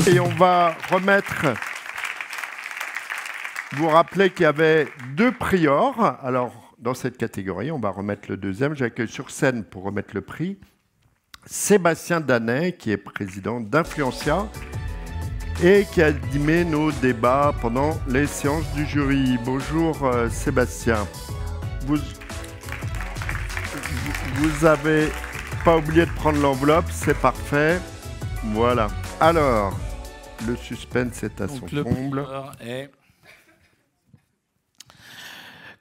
Et on va remettre... Vous rappelez qu'il y avait 2 priors. Alors, dans cette catégorie, on va remettre le deuxième. J'accueille sur scène pour remettre le prix Sébastien Danet, qui est président d'Influencia et qui a animé nos débats pendant les séances du jury. Bonjour Sébastien. Vous avez pas oublié de prendre l'enveloppe, c'est parfait. Voilà. Alors, le suspense est à son comble.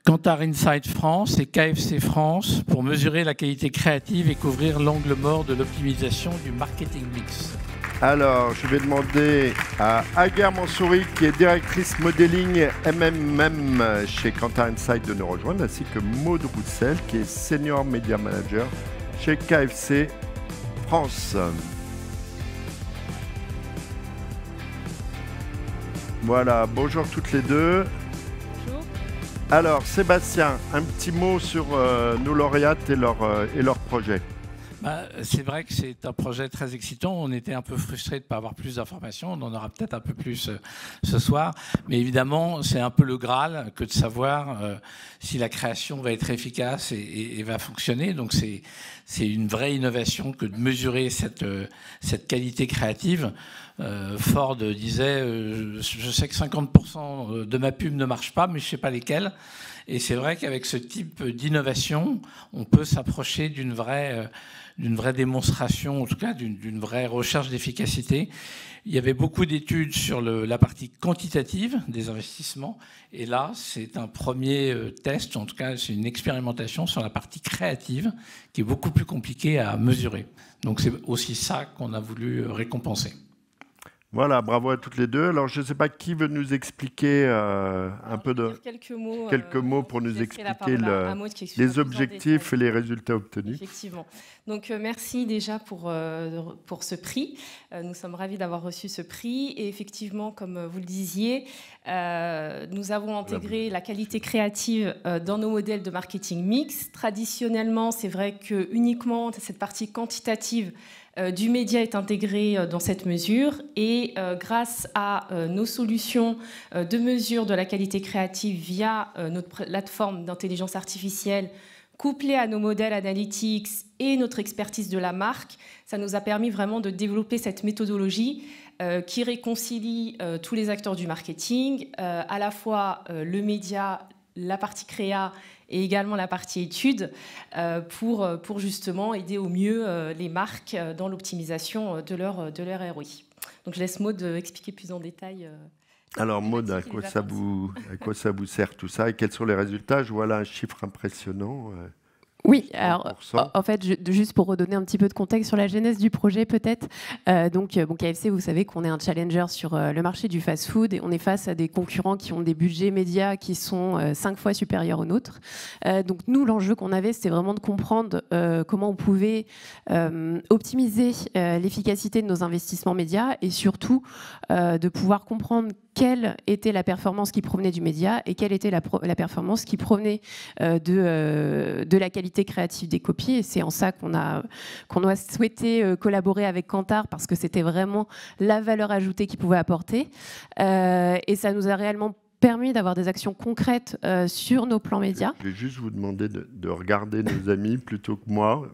Kantar Insight France et KFC France pour mesurer la qualité créative et couvrir l'angle mort de l'optimisation du marketing mix. Alors, je vais demander à Aguerre Mansouri, qui est directrice modeling MMM chez Kantar Insight, de nous rejoindre, ainsi que Maud Roussel, qui est senior media manager chez KFC France. Voilà, bonjour toutes les deux. Alors, Sébastien, un petit mot sur nos lauréates et leur projet. C'est vrai que c'est un projet très excitant. On était un peu frustrés de ne pas avoir plus d'informations. On en aura peut-être un peu plus ce soir. Mais évidemment, c'est un peu le Graal que de savoir si la création va être efficace et va fonctionner. Donc, c'est une vraie innovation que de mesurer cette qualité créative. Ford disait je sais que 50% de ma pub ne marche pas, mais je ne sais pas lesquelles. Et c'est vrai qu'avec ce type d'innovation, on peut s'approcher d'une vraie démonstration, en tout cas d'une vraie recherche d'efficacité. Il y avait beaucoup d'études sur la partie quantitative des investissements. Et là, c'est un premier test, en tout cas, c'est une expérimentation sur la partie créative qui est beaucoup plus compliquée à mesurer. Donc c'est aussi ça qu'on a voulu récompenser. Voilà, bravo à toutes les deux. Alors, je ne sais pas qui veut nous expliquer un peu de... Quelques mots pour nous expliquer les objectifs et les résultats obtenus. Effectivement. Donc, merci déjà pour ce prix. Nous sommes ravis d'avoir reçu ce prix. Et effectivement, comme vous le disiez, nous avons intégré la qualité créative dans nos modèles de marketing mix. Traditionnellement, c'est vrai que uniquement cette partie quantitative du média est intégré dans cette mesure et grâce à nos solutions de mesure de la qualité créative via notre plateforme d'intelligence artificielle couplée à nos modèles analytics et notre expertise de la marque, ça nous a permis vraiment de développer cette méthodologie qui réconcilie tous les acteurs du marketing, à la fois le média, la partie créa et également la partie études pour justement aider au mieux les marques dans l'optimisation de leur ROI. Donc je laisse Maud expliquer plus en détail. Alors Maud, à quoi ça vous sert tout ça et quels sont les résultats? Je vois là un chiffre impressionnant. Oui, alors en fait, juste pour redonner un petit peu de contexte sur la genèse du projet peut-être. Donc KFC, vous savez qu'on est un challenger sur le marché du fast-food et on est face à des concurrents qui ont des budgets médias qui sont 5 fois supérieurs aux nôtres. Donc nous, l'enjeu qu'on avait, c'était vraiment de comprendre comment on pouvait optimiser l'efficacité de nos investissements médias et surtout de pouvoir comprendre quelle était la performance qui provenait du média et quelle était la performance qui provenait de la qualité créative des copies. Et c'est en ça qu'on a souhaité collaborer avec Kantar parce que c'était vraiment la valeur ajoutée qu'ils pouvaient apporter. Et ça nous a réellement permis d'avoir des actions concrètes sur nos plans médias. Je vais juste vous demander de regarder nos amis plutôt que moi.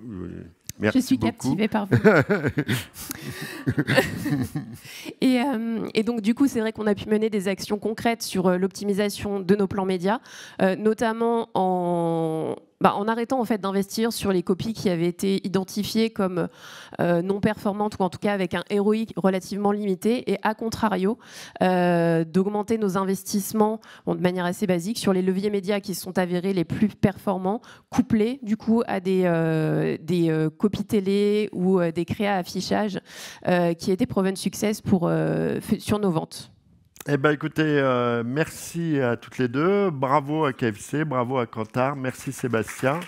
Merci je suis beaucoup. Captivée par vous. Et donc, du coup, c'est vrai qu'on a pu mener des actions concrètes sur l'optimisation de nos plans médias, notamment en arrêtant en fait d'investir sur les copies qui avaient été identifiées comme non performantes ou en tout cas avec un ROI relativement limité et à contrario d'augmenter nos investissements de manière assez basique sur les leviers médias qui se sont avérés les plus performants, couplés du coup à des copies télé ou des créas affichage qui étaient proven success sur nos ventes. Eh bien, écoutez, merci à toutes les deux. Bravo à KFC, bravo à Kantar. Merci Sébastien.